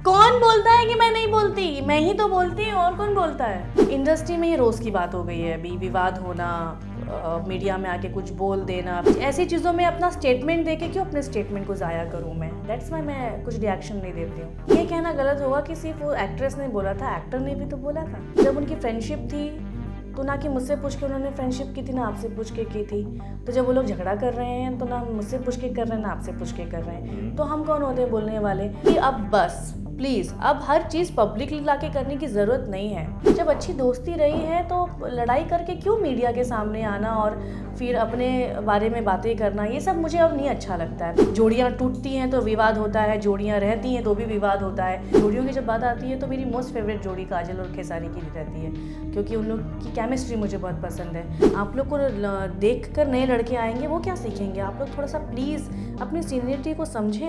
कौन बोलता है कि मैं नहीं बोलती? मैं ही तो बोलती हूँ, और कौन बोलता है? इंडस्ट्री में ये रोज की बात हो गई है अभी, विवाद होना, मीडिया में आके कुछ बोल देना, ऐसी चीज़ों में अपना स्टेटमेंट देके क्यों अपने स्टेटमेंट को ज़ाया करूँ मैं? दैट्स वाई मैं कुछ रिएक्शन नहीं देती हूँ। ये कहना गलत होगा कि सिर्फ वो एक्ट्रेस ने बोला था, एक्टर ने भी तो बोला था। जब उनकी फ्रेंडशिप थी तो ना कि मुझसे पूछ के उन्होंने फ्रेंडशिप की थी, ना आपसे पूछ के की थी। तो जब वो लोग झगड़ा कर रहे हैं तो ना मुझसे पूछ के कर रहे हैं, ना आपसे पूछ के कर रहे हैं। तो हम कौन होते हैं बोलने वाले कि अब बस प्लीज़, अब हर चीज़ पब्लिकली लाके करने की ज़रूरत नहीं है। जब अच्छी दोस्ती रही है तो लड़ाई करके क्यों मीडिया के सामने आना और फिर अपने बारे में बातें करना, ये सब मुझे अब नहीं अच्छा लगता है। जोड़ियाँ टूटती हैं तो विवाद होता है, जोड़ियाँ रहती हैं तो भी विवाद होता है। जोड़ियों की जब बात आती है तो मेरी मोस्ट फेवरेट जोड़ी काजल और खेसारी की रहती है, क्योंकि उन लोग की केमिस्ट्री मुझे बहुत पसंद है। आप लोग को देख कर नए लड़के आएंगे, वो क्या सीखेंगे? आप लोग थोड़ा सा प्लीज़ अपनी सीनियरिटी को समझें।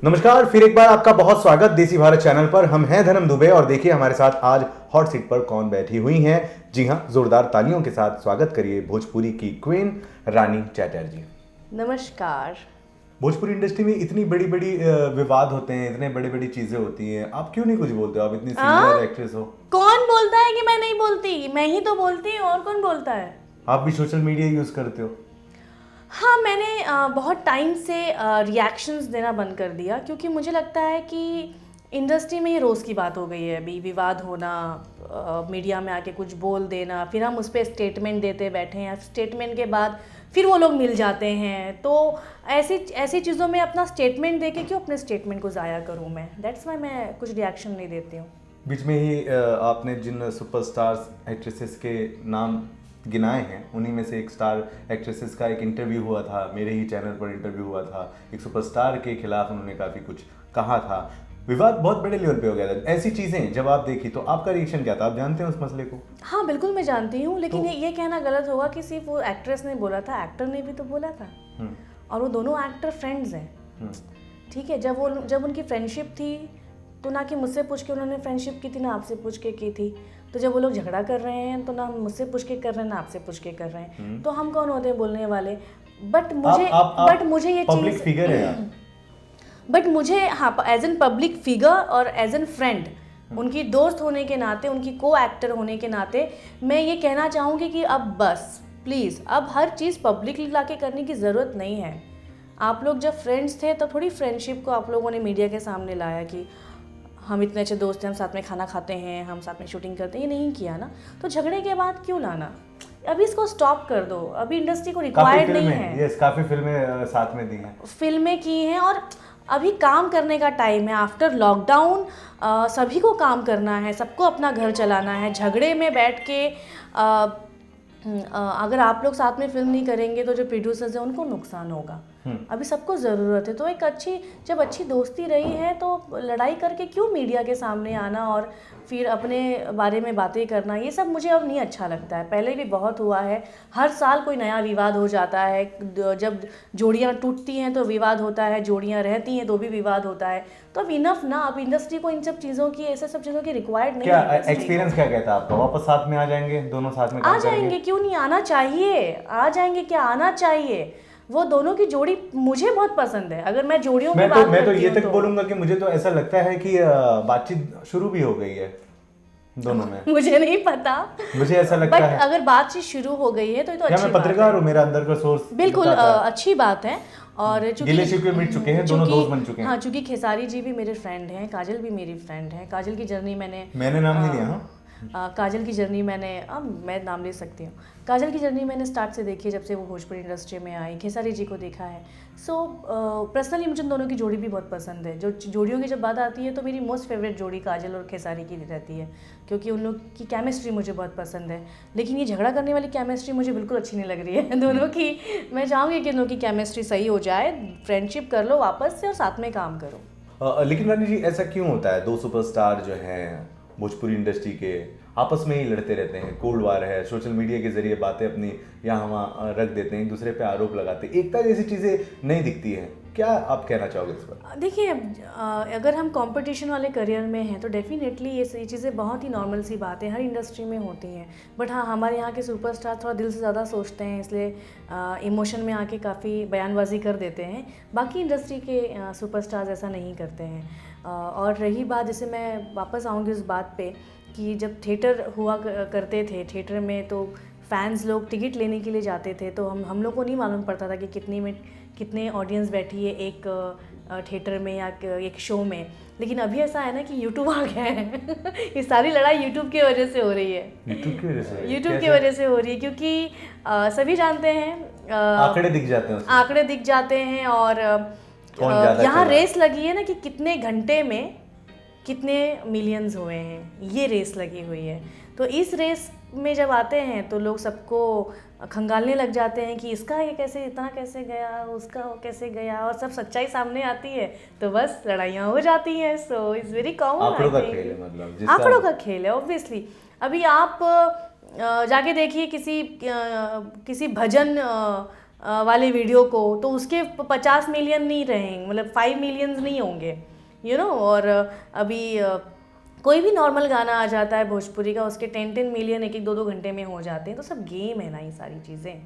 नमस्कार, फिर एक बार आपका बहुत स्वागत देसी भारत चैनल पर। हम हैं धर्म दुबे और देखिए हमारे साथ आज हॉट सीट पर कौन बैठी हुई हैं। जी हां, जोरदार तालियों के साथ स्वागत करिए भोजपुरी की क्वीन रानी चैटर्जी। नमस्कार। भोजपुरी इंडस्ट्री में इतनी बड़ी बड़ी विवाद होते हैं, इतने बड़ी बड़ी चीजें होती हैं, आप क्यों नहीं कुछ बोलते हो? आप इतनी सीनियर एक्ट्रेस हो। कौन बोलता है कि मैं नहीं बोलती? मैं ही तो बोलती हूँ, और कौन बोलता है? आप भी सोशल मीडिया यूज करते हो? हाँ, मैंने बहुत टाइम से रिएक्शंस देना बंद कर दिया, क्योंकि मुझे लगता है कि इंडस्ट्री में ये रोज़ की बात हो गई है अभी। विवाद होना, मीडिया में आके कुछ बोल देना, फिर हम उस पर स्टेटमेंट देते बैठे हैं, स्टेटमेंट के बाद फिर वो लोग मिल जाते हैं। तो ऐसी ऐसी चीज़ों में अपना स्टेटमेंट देके क्यों अपने स्टेटमेंट को ज़ाया करूँ मैं? दैट्स वाई मैं कुछ रिएक्शन नहीं देती हूँ। बीच में ही आपने जिन सुपरस्टार्स एक्ट्रेसेस के नाम गिनाए हैं, उन्हीं में से एक स्टार एक्ट्रेसेस का एक इंटरव्यू हुआ था, मेरे ही चैनल पर इंटरव्यू हुआ था। एक सुपरस्टार के खिलाफ उन्होंने काफ़ी कुछ कहा था, विवाद बहुत बड़े लेवल पे हो गया था। ऐसी चीज़ें जब आप देखी तो आपका रिएक्शन क्या था? आप जानते हैं उस मसले को? हाँ, बिल्कुल मैं जानती हूँ, लेकिन ये कहना गलत होगा कि सिर्फ वो एक्ट्रेस ने बोला था, एक्टर ने भी तो बोला था। और वो दोनों एक्टर फ्रेंड्स हैं, ठीक है। जब उनकी फ्रेंडशिप थी तो ना कि मुझसे पूछ के उन्होंने फ्रेंडशिप की थी, ना आपसे पूछ के की थी। तो जब वो लोग झगड़ा कर रहे हैं तो ना मुझसे पूछ के कर रहे हैं, ना आपसे पूछ के कर रहे हैं। तो हम कौन होते हैं बोलने वाले? बट मुझे ये पब्लिक फिगर है आप। बट मुझे, हाँ, एज एन पब्लिक फिगर और एज एन फ्रेंड, उनकी दोस्त होने के नाते, उनकी को एक्टर होने के नाते मैं ये कहना चाहूँगी कि अब बस प्लीज़, अब हर चीज़ पब्लिकली लाके करने की ज़रूरत नहीं है। आप लोग जब फ्रेंड्स थे तो थोड़ी फ्रेंडशिप को आप लोगों ने मीडिया के सामने लाया कि हम इतने अच्छे दोस्त हैं, हम साथ में खाना खाते हैं, हम साथ में शूटिंग करते हैं। ये नहीं किया ना, तो झगड़े के बाद क्यों लाना? अभी इसको स्टॉप कर दो। अभी इंडस्ट्री को रिक्वायर्ड नहीं है। काफी फिल्में साथ में दी हैं, फिल्में की हैं, और अभी काम करने का टाइम है। आफ्टर लॉकडाउन सभी को काम करना है, सबको अपना घर चलाना है। झगड़े में बैठ के अगर आप लोग साथ में फिल्म नहीं करेंगे तो जो प्रोड्यूसर्स हैं उनको नुकसान होगा। अभी सबको ज़रूरत है। तो जब अच्छी दोस्ती रही है तो लड़ाई करके क्यों मीडिया के सामने आना और फिर अपने बारे में बातें करना, ये सब मुझे अब नहीं अच्छा लगता है। पहले भी बहुत हुआ है, हर साल कोई नया विवाद हो जाता है। जब जोड़ियाँ टूटती हैं तो विवाद होता है, जोड़ियाँ रहती हैं तो भी विवाद होता है। तो अब इनफ ना, अब इंडस्ट्री को इन सब चीज़ों की, ऐसे सब चीज़ों की रिक्वायर्ड नहीं है। एक्सपीरियंस क्या कहता है आपका? वापस साथ में आ जाएंगे, दोनों साथ में काम आ जाएंगे, क्यों नहीं? आना चाहिए, आ जाएंगे, क्या आना चाहिए। वो दोनों की जोड़ी मुझे बहुत पसंद है। अगर मैं जोड़ियों की बात मैं तो ये तक बोलूंगा कि मुझे तो ऐसा लगता है कि बातचीत शुरू भी हो गई है दोनों में। मुझे नहीं पता, मुझे ऐसा लगता है। अगर बातचीत शुरू हो गई है तो ये तो अच्छी मैं पत्रकार हूँ, मेरा अंदर का सोर्स बिल्कुल अच्छी बात है। और चूंकि मिट चुके हैं, दोनों दोस्त बन चुके हैं। हाँ, चूंकि खेसारी जी भी मेरे फ्रेंड हैं, काजल भी मेरी फ्रेंड है। काजल की जर्नी मैंने नाम नहीं लिया। काजल की जर्नी मैं नाम ले सकती हूँ। काजल की जर्नी मैंने स्टार्ट से देखी है, जब से वो भोजपुरी इंडस्ट्री में आई। खेसारी जी को देखा है। सो पर्सनली मुझे उन दोनों की जोड़ी भी बहुत पसंद है। जो जोड़ियों की जब बात आती है तो मेरी मोस्ट फेवरेट जोड़ी काजल और खेसारी की रहती है, क्योंकि उन लोग की केमिस्ट्री मुझे बहुत पसंद है। लेकिन ये झगड़ा करने वाली केमिस्ट्री मुझे बिल्कुल अच्छी नहीं लग रही है दोनों की। मैं चाहूँगी कि इन लोगों की केमिस्ट्री सही हो जाए, फ्रेंडशिप कर लो वापस से और साथ में काम करो। लेकिन रानी जी, ऐसा क्यों होता है? दो सुपरस्टार जो हैं भोजपुरी इंडस्ट्री के आपस में ही लड़ते रहते हैं, कोल्ड वार है, सोशल मीडिया के जरिए बातें अपनी यहाँ वहाँ रख देते हैं, एक दूसरे पे आरोप लगाते हैं, एकता जैसी चीज़ें नहीं दिखती है। क्या आप कहना चाहोगे इस पर? देखिए, अगर हम कंपटीशन वाले करियर में हैं तो डेफिनेटली ये चीज़ें बहुत ही नॉर्मल सी बात है, हर इंडस्ट्री में होती हैं। बट हाँ, हमारे यहाँ के सुपरस्टार थोड़ा दिल से ज़्यादा सोचते हैं, इसलिए इमोशन में आके काफ़ी बयानबाजी कर देते हैं। बाकी इंडस्ट्री के सुपरस्टार्स ऐसा नहीं करते हैं। और रही बात, जैसे मैं वापस आऊँगी उस बात पे कि जब थिएटर हुआ करते थे, थिएटर में तो फैंस लोग टिकट लेने के लिए जाते थे, तो हम लोग को नहीं मालूम पड़ता था कि कितने ऑडियंस बैठी है एक थिएटर में या एक शो में। लेकिन अभी ऐसा है ना कि यूट्यूब आ गया है ये सारी लड़ाई यूट्यूब की वजह से हो रही है। यूट्यूब की वजह से? यूट्यूब की वजह से हो रही है, क्योंकि सभी जानते हैं आंकड़े दिख जाते हैं, आंकड़े दिख जाते हैं। और यहाँ रेस लगी है ना कि कितने घंटे में कितने मिलियंस हुए हैं, ये रेस लगी हुई है। तो इस रेस में जब आते हैं तो लोग सबको खंगालने लग जाते हैं कि इसका ये कैसे, इतना कैसे गया, उसका वो कैसे गया, और सब सच्चाई सामने आती है तो बस लड़ाइयाँ हो जाती हैं। So it's very common. आंकड़ों का खेल है, मतलब आंकड़ों का खेल है ऑब्वियसली। अभी आप जाके देखिए किसी भजन वाले वीडियो को, तो उसके 50 मिलियन नहीं रहेंगे, मतलब 5 मिलियंस नहीं होंगे, यू नो। और अभी कोई भी नॉर्मल गाना आ जाता है भोजपुरी का, उसके 10 मिलियन 1-2 घंटे में हो जाते हैं। तो सब गेम है ना ये सारी चीज़ें।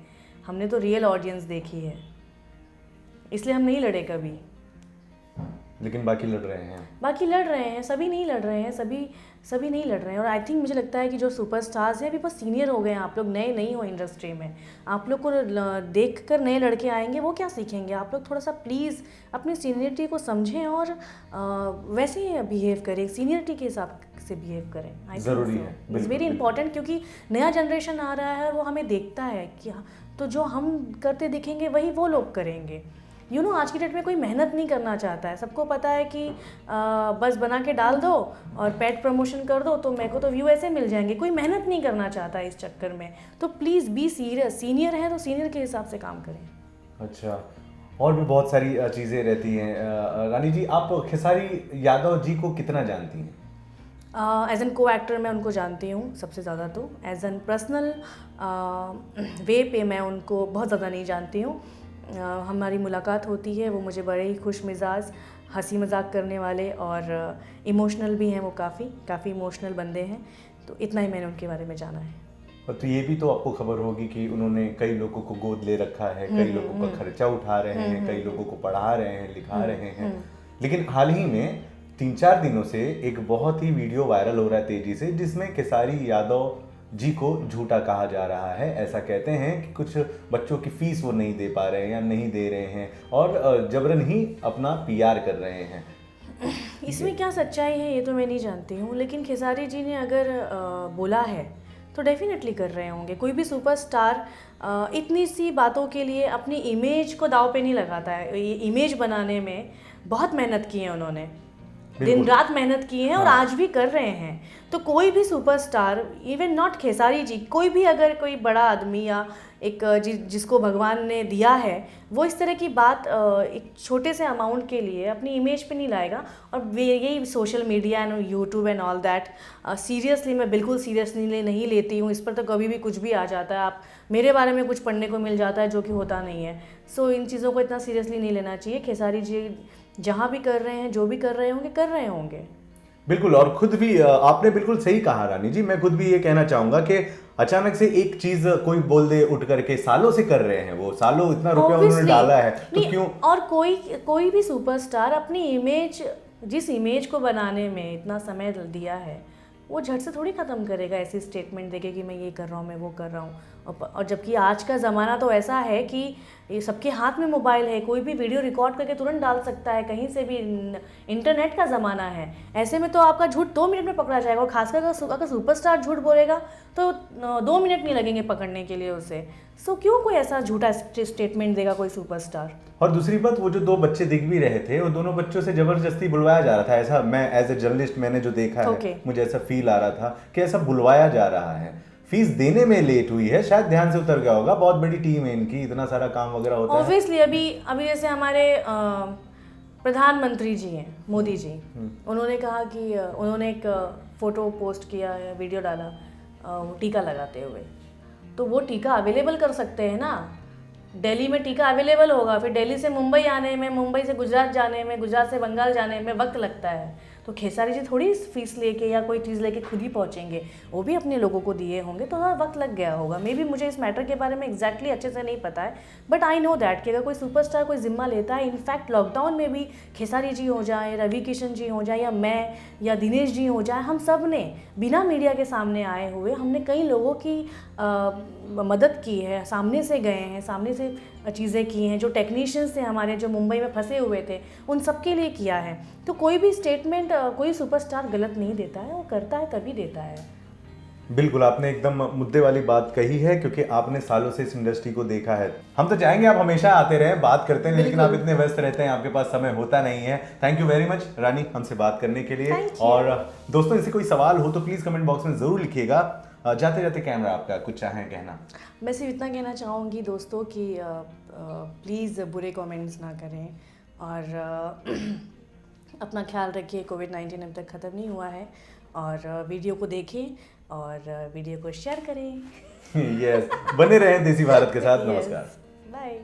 हमने तो रियल ऑडियंस देखी है, इसलिए हम नहीं लड़े कभी। लेकिन बाकी लड़ रहे हैं, सभी नहीं लड़ रहे हैं, सभी नहीं लड़ रहे हैं। और आई थिंक मुझे लगता है कि जो सुपरस्टार्स हैं अभी बहुत सीनियर हो गए हैं। आप लोग नए नहीं हो इंडस्ट्री में, आप लोग को देख कर नए लड़के आएंगे, वो क्या सीखेंगे? आप लोग थोड़ा सा प्लीज़ अपनी सीनियरिटी को समझें और वैसे ही बिहेव करें, सीनियरिटी के हिसाब से बिहेव करें। ज़रूरी है, इट्स वेरी इंपॉर्टेंट, क्योंकि नया जनरेशन आ रहा है, वो हमें देखता है कि तो जो हम करते दिखेंगे वही वो लोग करेंगे। यू नो, आज की डेट में कोई मेहनत नहीं करना चाहता है। सबको पता है कि बस बना के डाल दो और पेड प्रमोशन कर दो तो मेरे को तो व्यू ऐसे मिल जाएंगे। कोई मेहनत नहीं करना चाहता है इस चक्कर में। तो प्लीज़ बी सीरियस, सीनियर है तो सीनियर के हिसाब से काम करें। अच्छा, और भी बहुत सारी चीज़ें रहती हैं। रानी जी, आप खेसारी यादव जी को कितना जानती हैं? एज एन को एक्टर मैं उनको जानती हूँ सबसे ज़्यादा। तो एज एन पर्सनल वे पे मैं उनको बहुत ज़्यादा नहीं जानती हूँ। हमारी मुलाकात होती है, वो मुझे बड़े ही खुश मिजाज, हंसी मजाक करने वाले और इमोशनल भी हैं। वो काफ़ी इमोशनल बंदे हैं। तो इतना ही मैंने उनके बारे में जाना है। और तो ये भी तो आपको खबर होगी कि उन्होंने कई लोगों को गोद ले रखा है, कई लोगों का खर्चा उठा रहे हैं, कई लोगों को पढ़ा रहे हैं, लिखा रहे हैं। लेकिन हाल ही में 3-4 दिनों से एक बहुत ही वीडियो वायरल हो रहा है तेजी से, जिसमें खेसारी यादव जी को झूठा कहा जा रहा है। ऐसा कहते हैं कि कुछ बच्चों की फीस वो नहीं दे पा रहे हैं या नहीं दे रहे हैं और जबरन ही अपना PR कर रहे हैं। इसमें क्या सच्चाई है ये तो मैं नहीं जानती हूँ, लेकिन खेसारी जी ने अगर बोला है तो डेफिनेटली कर रहे होंगे। कोई भी सुपरस्टार इतनी सी बातों के लिए अपनी इमेज को दाव पे नहीं लगाता है। ये इमेज बनाने में बहुत मेहनत की है उन्होंने, दिन रात मेहनत की है और आज भी कर रहे हैं। तो कोई भी superstar, even not Khesari ji, कोई भी अगर कोई बड़ा आदमी या एक जिसको भगवान ने दिया है, वो इस तरह की बात एक छोटे से अमाउंट के लिए अपनी इमेज पे नहीं लाएगा। और यही social media and YouTube and all that, seriously मैं बिल्कुल सीरियसली नहीं लेती हूँ। इस पर तो कभी भी कुछ भी आ जाता है। आप मेरे बारे में कुछ पढ़ने को मिल जाता है जो कि होता नहीं है। सो इन चीज़ों को इतना सीरियसली नहीं लेना चाहिए। खेसारी जी जहाँ भी कर रहे हैं, जो भी कर रहे होंगे। बिल्कुल, और खुद भी आपने बिल्कुल सही कहा रानी जी। मैं खुद भी ये कहना चाहूंगा कि अचानक से एक चीज कोई बोल दे उठ करके, सालों से कर रहे हैं वो, सालों इतना रुपया उन्होंने डाला है तो क्यों। और कोई भी सुपरस्टार अपनी इमेज, जिस इमेज को बनाने में इतना समय दिया है, वो झट से थोड़ी ख़त्म करेगा ऐसी स्टेटमेंट देके कि मैं ये कर रहा हूँ, मैं वो कर रहा हूँ। और जबकि आज का ज़माना तो ऐसा है कि ये सबके हाथ में मोबाइल है, कोई भी वीडियो रिकॉर्ड करके तुरंत डाल सकता है, कहीं से भी इंटरनेट का ज़माना है। ऐसे में तो आपका झूठ 2 मिनट में पकड़ा जाएगा। और खासकर अगर सुपरस्टार झूठ बोलेगा तो 2 मिनट नहीं लगेंगे पकड़ने के लिए उसे। सो क्यों कोई ऐसा झूठा स्टेटमेंट देगा कोई सुपरस्टार। और दूसरी बात, वो जो 2 बच्चे दिख भी रहे थे, वो दोनों बच्चों से जबरदस्ती बुलवाया जा रहा था। ऐसा मैं एज ए जर्नलिस्ट मैंने जो देखा है, मुझे ऐसा फील आ रहा था कि ऐसा बुलवाया जा रहा है। फीस देने में लेट हुई है, शायद ध्यान से उतर गया होगा। बहुत बड़ी टीम है इनकी, इतना सारा काम वगैरह होता है। ऑब्वियसली अभी जैसे हमारे प्रधानमंत्री जी हैं, मोदी जी, उन्होंने कहा कि उन्होंने एक फ़ोटो पोस्ट किया है, वीडियो डाला टीका लगाते हुए। तो वो टीका अवेलेबल कर सकते हैं ना। दिल्ली में टीका अवेलेबल होगा, फिर दिल्ली से मुंबई आने में, मुंबई से गुजरात जाने में, गुजरात से बंगाल जाने में वक्त लगता है। तो खेसारी जी थोड़ी फीस लेके या कोई चीज़ लेके खुद ही पहुंचेंगे, वो भी अपने लोगों को दिए होंगे, तो थोड़ा वक्त लग गया होगा। मे बी मुझे इस मैटर के बारे में एग्जैक्टली अच्छे से नहीं पता है, बट आई नो दैट कि अगर कोई सुपरस्टार कोई जिम्मा लेता है, इनफैक्ट लॉकडाउन में भी खेसारी जी हो जाए, रवि किशन जी हो जाए, या मैं या दिनेश जी हो जाए, हम सब ने बिना मीडिया के सामने आए हुए हमने कई लोगों की मदद की है, सामने से गए हैं, सामने से चीज़ें की हैं। जो टेक्नीशियंस थे हमारे, जो मुंबई में फंसे हुए थे, उन सब के लिए किया है। तो कोई भी स्टेटमेंट कोई सुपरस्टार गलत नहीं देता है, वो करता है तभी देता है। बिल्कुल, आपने एकदम मुद्दे वाली बात कही है, क्योंकि आपने सालों से इस इंडस्ट्री को देखा है। हम तो चाहेंगे आप हमेशा आते रहें, बात करते हैं, लेकिन आप इतने व्यस्त रहते हैं, आपके पास समय होता नहीं है। थैंक यू वेरी मच रानी हमसे बात करने के लिए। और दोस्तों, इससे कोई सवाल हो तो प्लीज़ कमेंट बॉक्स में ज़रूर लिखिएगा। जाते जाते कैमरा आपका कुछ चाहें कहना? मैं सिर्फ इतना कहना चाहूँगी दोस्तों कि प्लीज़ बुरे कमेंट्स ना करें, और अपना ख्याल रखिए। कोविड-19 अब तक ख़त्म नहीं हुआ है, और वीडियो को देखें और वीडियो को शेयर करें। यस, बने रहें देसी भारत के साथ। नमस्कार, बाय।